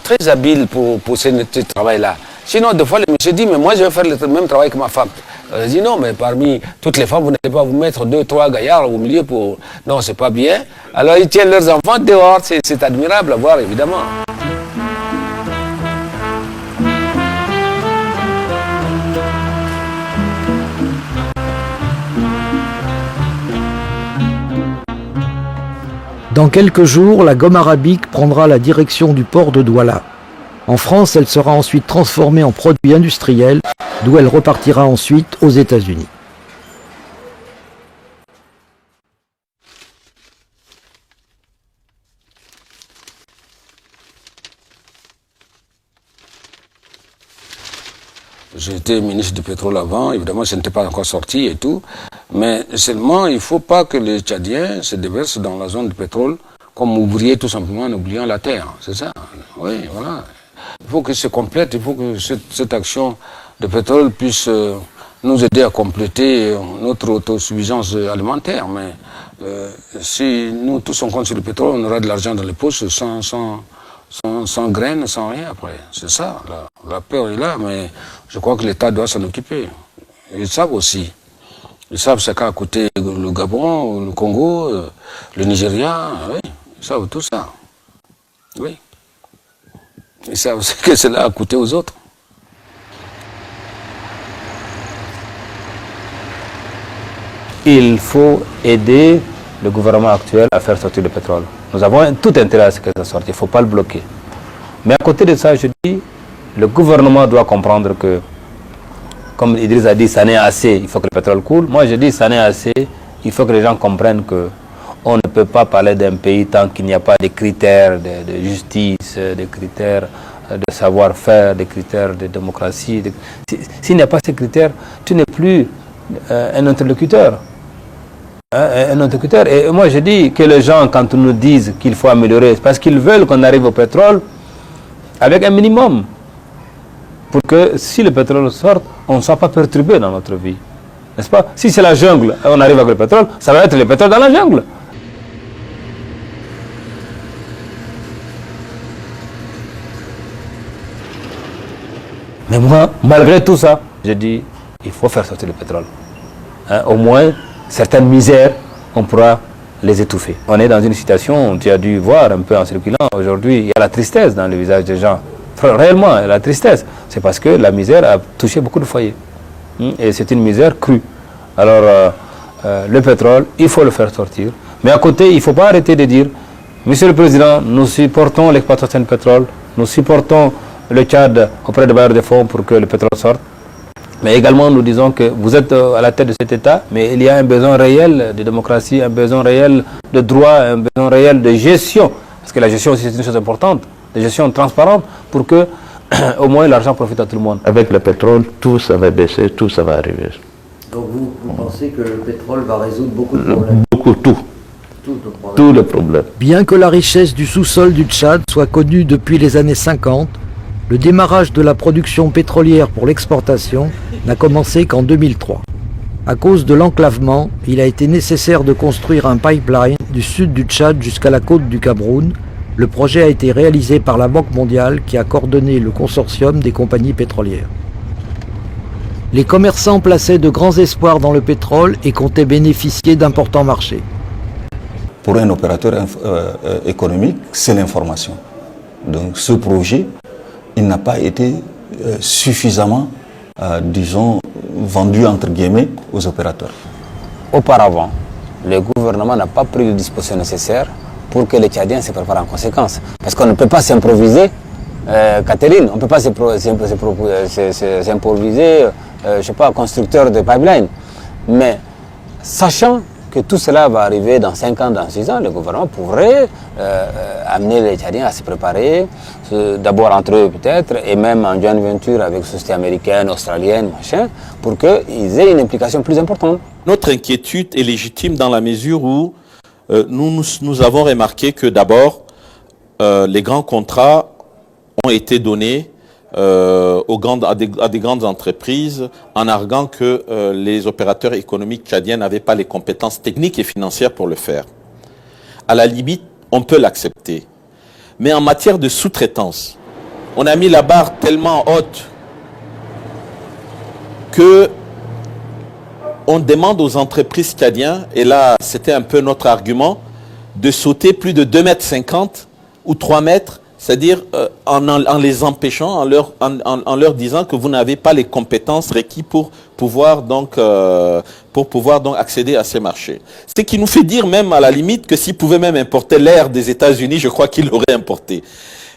très habiles pour ce travail-là. Sinon, des fois, le monsieur dit, mais moi, je vais faire le même travail que ma femme. Elle dit, non, mais parmi toutes les femmes, vous n'allez pas vous mettre 2, 3 gaillards au milieu pour... Non, c'est pas bien. Alors, ils tiennent leurs enfants dehors. C'est admirable à voir, évidemment. Dans quelques jours, la gomme arabique prendra la direction du port de Douala. En France, elle sera ensuite transformée en produit industriel, d'où elle repartira ensuite aux États-Unis. J'étais ministre du pétrole avant, évidemment, je n'étais pas encore sorti et tout, mais seulement il ne faut pas que les Tchadiens se déversent dans la zone du pétrole comme ouvriers tout simplement en oubliant la terre, c'est ça. Oui, voilà. Il faut que se complète, il faut que cette action de pétrole puisse nous aider à compléter notre autosuffisance alimentaire. Mais si nous tous on compte sur le pétrole, on aura de l'argent dans les poches sans graines, sans rien après. C'est ça, la peur est là, mais je crois que l'État doit s'en occuper. Ils savent aussi. Ils savent ce qu'a coûté le Gabon, le Congo, le Nigeria, oui, ils savent tout ça. Oui. Ils savent ce que cela a coûté aux autres. Il faut aider le gouvernement actuel à faire sortir le pétrole. Nous avons tout intérêt à ce que ça sorte, il ne faut pas le bloquer. Mais à côté de ça, je dis, le gouvernement doit comprendre que, comme Idriss a dit, ça n'est assez, il faut que le pétrole coule. Moi je dis, ça n'est assez, il faut que les gens comprennent que on ne peut pas parler d'un pays tant qu'il n'y a pas de critères de justice, des critères de savoir-faire, des critères de démocratie. S'il n'y a pas ces critères, tu n'es plus un interlocuteur. Un interlocuteur. Et moi je dis que les gens, quand ils nous disent qu'il faut améliorer, c'est parce qu'ils veulent qu'on arrive au pétrole avec un minimum. Pour que si le pétrole sort, on ne soit pas perturbé dans notre vie. N'est-ce pas? Si c'est la jungle, on arrive avec le pétrole, ça va être le pétrole dans la jungle. Mais moi, malgré tout ça, je dis, il faut faire sortir le pétrole. Hein, au moins, certaines misères, on pourra les étouffer. On est dans une situation, tu as dû voir un peu en circulant, aujourd'hui, il y a la tristesse dans le visage des gens. Réellement, la tristesse, c'est parce que la misère a touché beaucoup de foyers. Et c'est une misère crue. Alors, le pétrole, il faut le faire sortir. Mais à côté, il ne faut pas arrêter de dire, Monsieur le Président, nous supportons l'exploitation du pétrole, nous supportons le Tchad auprès des bailleurs de fonds pour que le pétrole sorte. Mais également, nous disons que vous êtes à la tête de cet État, mais il y a un besoin réel de démocratie, un besoin réel de droit, un besoin réel de gestion. Parce que la gestion aussi, c'est une chose importante, de gestion transparente pour que au moins l'argent profite à tout le monde. Avec le pétrole, tout ça va baisser, tout ça va arriver. Donc vous pensez que le pétrole va résoudre beaucoup de problèmes? Beaucoup, tout. Tout le problème. Bien que la richesse du sous-sol du Tchad soit connue depuis les années 50, le démarrage de la production pétrolière pour l'exportation n'a commencé qu'en 2003. À cause de l'enclavement, il a été nécessaire de construire un pipeline du sud du Tchad jusqu'à la côte du Cameroun. Le projet a été réalisé par la Banque mondiale qui a coordonné le consortium des compagnies pétrolières. Les commerçants plaçaient de grands espoirs dans le pétrole et comptaient bénéficier d'importants marchés. Pour un opérateur économique, c'est l'information. Donc ce projet, il n'a pas été suffisamment, disons, vendu entre guillemets aux opérateurs. Auparavant, le gouvernement n'a pas pris les dispositions nécessaires pour que les Tchadiens se préparent en conséquence. Parce qu'on ne peut pas s'improviser, Catherine, on ne peut pas s'improviser, je ne sais pas, constructeur de pipeline. Mais sachant que tout cela va arriver dans 5 ans, dans 6 ans, le gouvernement pourrait amener les Tchadiens à se préparer, d'abord entre eux peut-être, et même en joint venture avec sociétés américaines, australiennes, machin, pour qu'ils aient une implication plus importante. Notre inquiétude est légitime dans la mesure où nous avons remarqué que d'abord, les grands contrats ont été donnés à des grandes entreprises en arguant que les opérateurs économiques tchadiens n'avaient pas les compétences techniques et financières pour le faire. À la limite, on peut l'accepter. Mais en matière de sous-traitance, on a mis la barre tellement haute que on demande aux entreprises tchadiennes, et là c'était un peu notre argument, de sauter plus de 2,50 m ou 3 mètres, c'est-à-dire en les empêchant, en leur disant que vous n'avez pas les compétences requises pour pouvoir donc accéder à ces marchés. Ce qui nous fait dire même à la limite que s'ils pouvaient même importer l'air des États-Unis, je crois qu'ils l'auraient importé.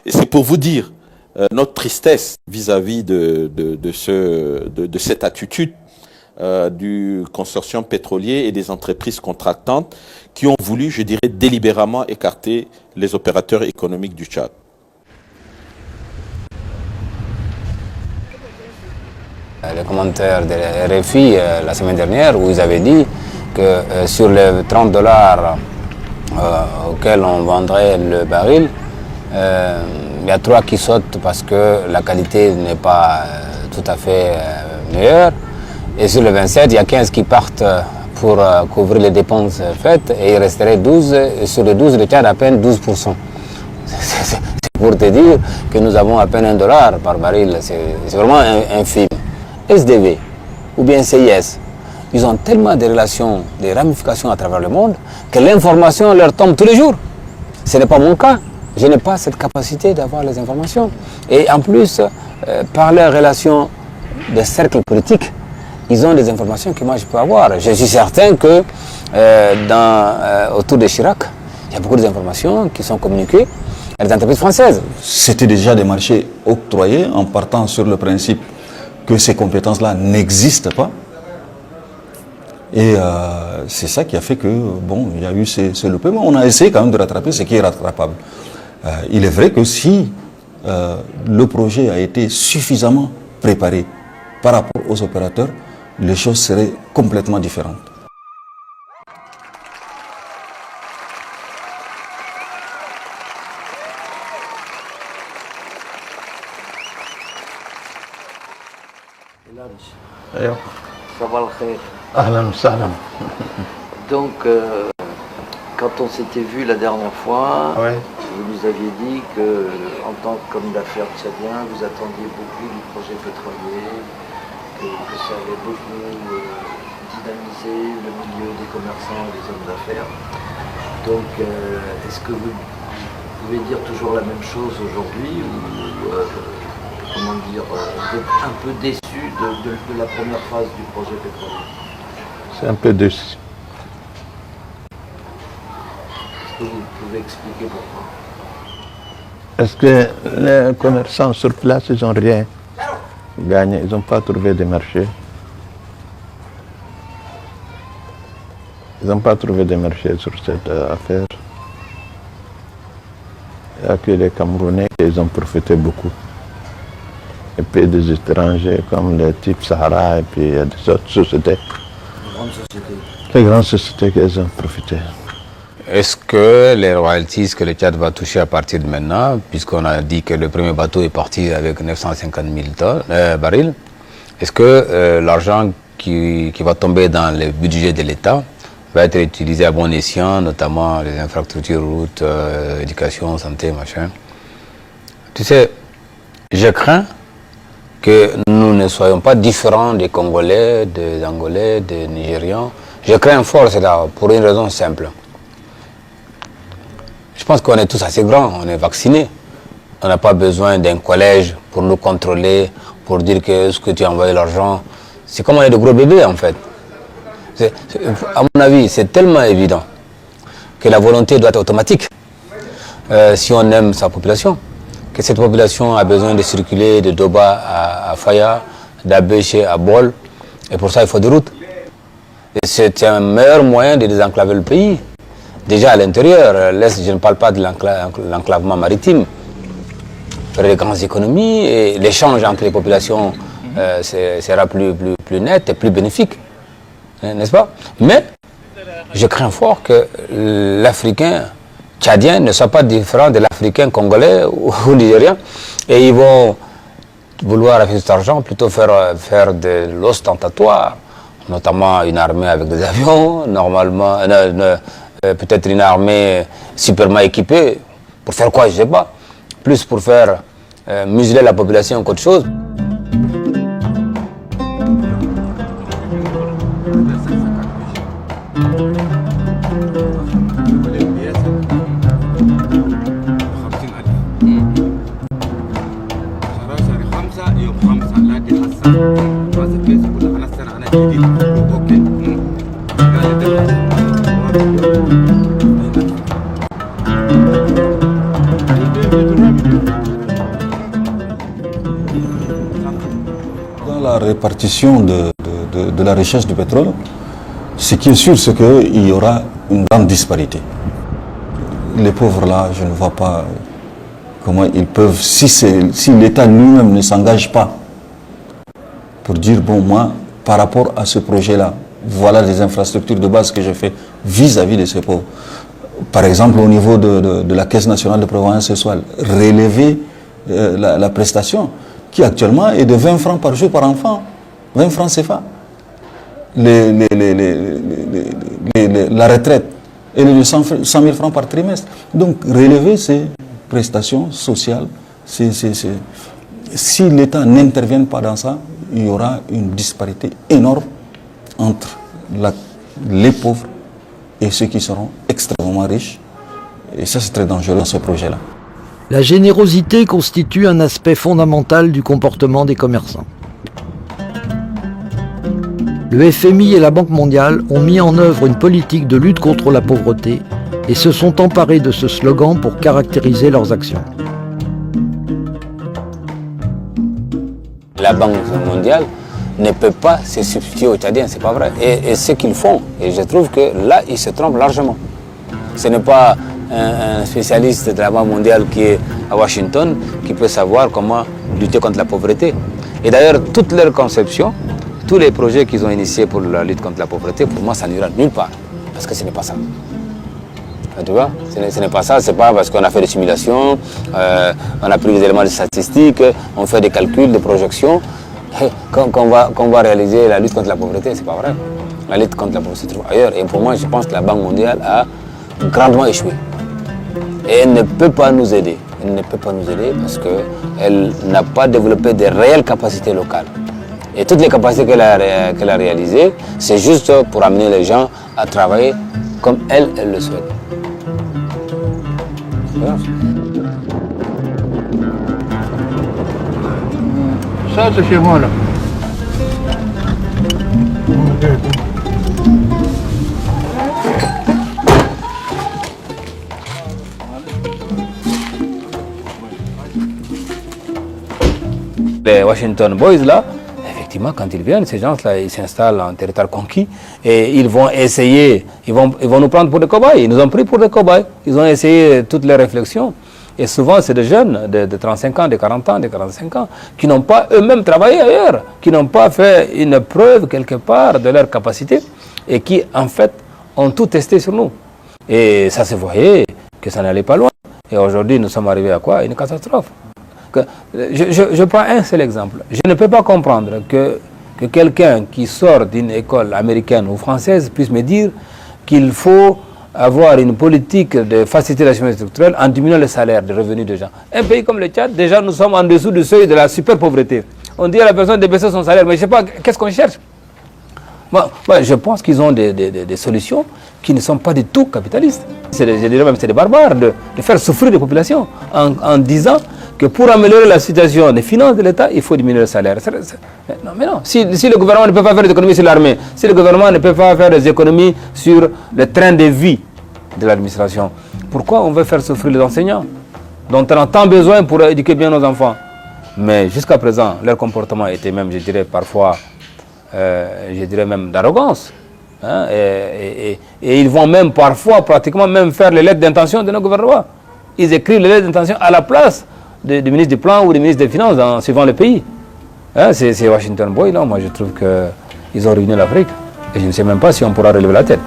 Et c'est pour vous dire notre tristesse vis-à-vis de cette attitude du consortium pétrolier et des entreprises contractantes qui ont voulu, je dirais, délibérément écarter les opérateurs économiques du Tchad. Les commentaires de RFI la semaine dernière où ils avaient dit que sur les $30 auxquels on vendrait le baril, il y a 3 qui sautent parce que la qualité n'est pas tout à fait meilleure. Et sur les 27, il y a 15 qui partent pour couvrir les dépenses faites et il resterait 12. Et sur les 12, le Tchad à peine 12%. C'est pour te dire que nous avons à peine $1 par baril. C'est vraiment infime. SDV ou bien CIS, ils ont tellement de relations, des ramifications à travers le monde que l'information leur tombe tous les jours. Ce n'est pas mon cas. Je n'ai pas cette capacité d'avoir les informations. Et en plus, par leurs relations de cercle politique, ils ont des informations que moi je peux avoir. Je suis certain que autour de Chirac, il y a beaucoup d'informations qui sont communiquées à des entreprises françaises. C'était déjà des marchés octroyés en partant sur le principe que ces compétences-là n'existent pas. Et c'est ça qui a fait que, bon, il y a eu ce loupement. On a essayé quand même de rattraper ce qui est rattrapable. Il est vrai que si le projet a été suffisamment préparé par rapport aux opérateurs, les choses seraient complètement différentes. Donc, quand on s'était vu la dernière fois, vous nous aviez dit que, en tant qu'homme d'affaires tchadien, vous attendiez beaucoup du projet pétrolier, que ça allait beaucoup dynamiser le milieu des commerçants et des hommes d'affaires. Donc, est-ce que vous pouvez dire toujours la même chose aujourd'hui ou comment dire, vous êtes un peu déçu de la première phase du projet pétrolier? C'est un peu déçu. Est-ce que vous pouvez expliquer pourquoi? Est-ce que les commerçants sur place, ils n'ont rien gagné, ils n'ont pas trouvé de marché. Ils n'ont pas trouvé de marché sur cette affaire. Il n'y a que les Camerounais qui ont profité beaucoup. Et puis des étrangers comme les types Sahara et puis il y a des autres sociétés. Les grandes sociétés qui ont profité. Est-ce que les royalties que le Tchad va toucher à partir de maintenant, puisqu'on a dit que le premier bateau est parti avec 950 000 barils, est-ce que l'argent qui va tomber dans le budget de l'État va être utilisé à bon escient, notamment les infrastructures, routes, éducation, santé, machin? Tu sais, je crains que nous ne soyons pas différents des Congolais, des Angolais, des Nigérians. Je crains fort cela pour une raison simple. Je pense qu'on est tous assez grands, on est vaccinés. On n'a pas besoin d'un collège pour nous contrôler, pour dire que ce que tu as envoyé l'argent. C'est comme on est de gros bébés en fait. À mon avis, c'est tellement évident que la volonté doit être automatique si on aime sa population. Que cette population a besoin de circuler de Doba à Faya, d'Abéché à Bol, et pour ça il faut des routes. Et c'est un meilleur moyen de désenclaver le pays. Déjà à l'intérieur, l'Est, je ne parle pas de l'enclavement maritime. Faire des grandes économies et l'échange entre les populations sera plus net et plus bénéfique, n'est-ce pas? Mais je crains fort que l'Africain tchadien ne soit pas différent de l'Africain congolais ou nigérien, et ils vont vouloir avec cet argent plutôt faire de l'ostentatoire, notamment une armée avec des avions, normalement, peut-être une armée superment équipée, pour faire quoi, je ne sais pas, plus pour faire museler la population qu'autre chose. Dans la répartition de la richesse du pétrole, ce qui est sûr, c'est qu'il y aura une grande disparité. Les pauvres là, je ne vois pas comment ils peuvent, si l'État lui-même ne s'engage pas pour dire, bon, moi, par rapport à ce projet-là, voilà les infrastructures de base que je fais vis-à-vis de ces pauvres. Par exemple, au niveau de la Caisse nationale de prévoyance sociale, relever la prestation, qui actuellement est de 20 francs par jour par enfant, 20 francs CFA. La retraite, elle est de 100 000 francs par trimestre. Donc, relever ces prestations sociales, si l'État n'intervient pas dans ça, il y aura une disparité énorme entre les pauvres et ceux qui seront extrêmement riches. Et ça, c'est très dangereux dans ce projet-là. La générosité constitue un aspect fondamental du comportement des commerçants. Le FMI et la Banque mondiale ont mis en œuvre une politique de lutte contre la pauvreté et se sont emparés de ce slogan pour caractériser leurs actions. La Banque mondiale ne peut pas se substituer aux Tchadiens, c'est pas vrai. Et ce qu'ils font, et je trouve que là, ils se trompent largement. Ce n'est pas un spécialiste de la Banque mondiale qui est à Washington qui peut savoir comment lutter contre la pauvreté. Et d'ailleurs, toute leur conception, tous les projets qu'ils ont initiés pour la lutte contre la pauvreté, pour moi, ça n'ira nulle part. Parce que ce n'est pas ça. Tu vois, ce n'est pas ça, c'est pas parce qu'on a fait des simulations, on a pris des éléments de statistiques, on fait des calculs, des projections, qu'on va réaliser la lutte contre la pauvreté, c'est pas vrai. La lutte contre la pauvreté se trouve ailleurs. Et pour moi, je pense que la Banque mondiale a grandement échoué. Et elle ne peut pas nous aider. Elle ne peut pas nous aider parce qu'elle n'a pas développé de réelles capacités locales. Et toutes les capacités qu'elle a réalisées, c'est juste pour amener les gens à travailler comme elle le souhaite. Ça, c'est chez moi, là. Les Washington Boys là, effectivement, quand ils viennent, ces gens-là, ils s'installent en territoire conquis et ils vont essayer, ils vont nous prendre pour des cobayes. Ils nous ont pris pour des cobayes. Ils ont essayé toutes les réflexions. Et souvent, c'est des jeunes de 35 ans, de 40 ans, de 45 ans, qui n'ont pas eux-mêmes travaillé ailleurs, qui n'ont pas fait une preuve quelque part de leur capacité et qui, en fait, ont tout testé sur nous. Et ça se voyait que ça n'allait pas loin. Et aujourd'hui, nous sommes arrivés à quoi? Une catastrophe. Je prends un seul exemple. Je ne peux pas comprendre que quelqu'un qui sort d'une école américaine ou française puisse me dire qu'il faut avoir une politique de facilitation structurelle en diminuant le salaire, de revenus des gens. Un pays comme le Tchad, déjà nous sommes en dessous du seuil de la super pauvreté. On dit à la personne de baisser son salaire, mais je ne sais pas, qu'est-ce qu'on cherche? Moi, je pense qu'ils ont des solutions qui ne sont pas du tout capitalistes. Je dirais même que c'est des barbares de faire souffrir les populations en disant que pour améliorer la situation des finances de l'État, il faut diminuer le salaire. Mais non, si le gouvernement ne peut pas faire des économies sur l'armée, si le gouvernement ne peut pas faire des économies sur le train de vie de l'administration, pourquoi on veut faire souffrir les enseignants dont on a tant besoin pour éduquer bien nos enfants? Mais jusqu'à présent, leur comportement était même, je dirais, parfois, même d'arrogance. Hein, et ils vont même parfois, pratiquement, même faire les lettres d'intention de nos gouvernements. Ils écrivent les lettres d'intention à la place du ministre du Plan ou du ministre des Finances, suivant le pays. Hein, ces Washington Boys, là, moi je trouve qu'ils ont ruiné l'Afrique. Et je ne sais même pas si on pourra relever la tête.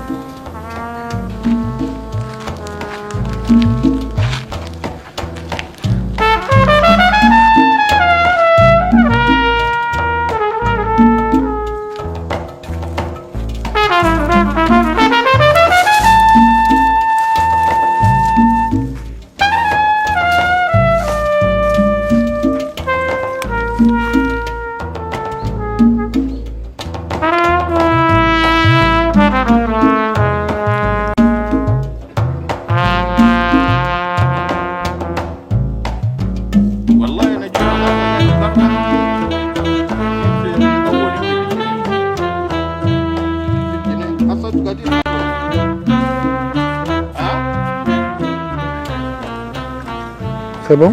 C'est bon?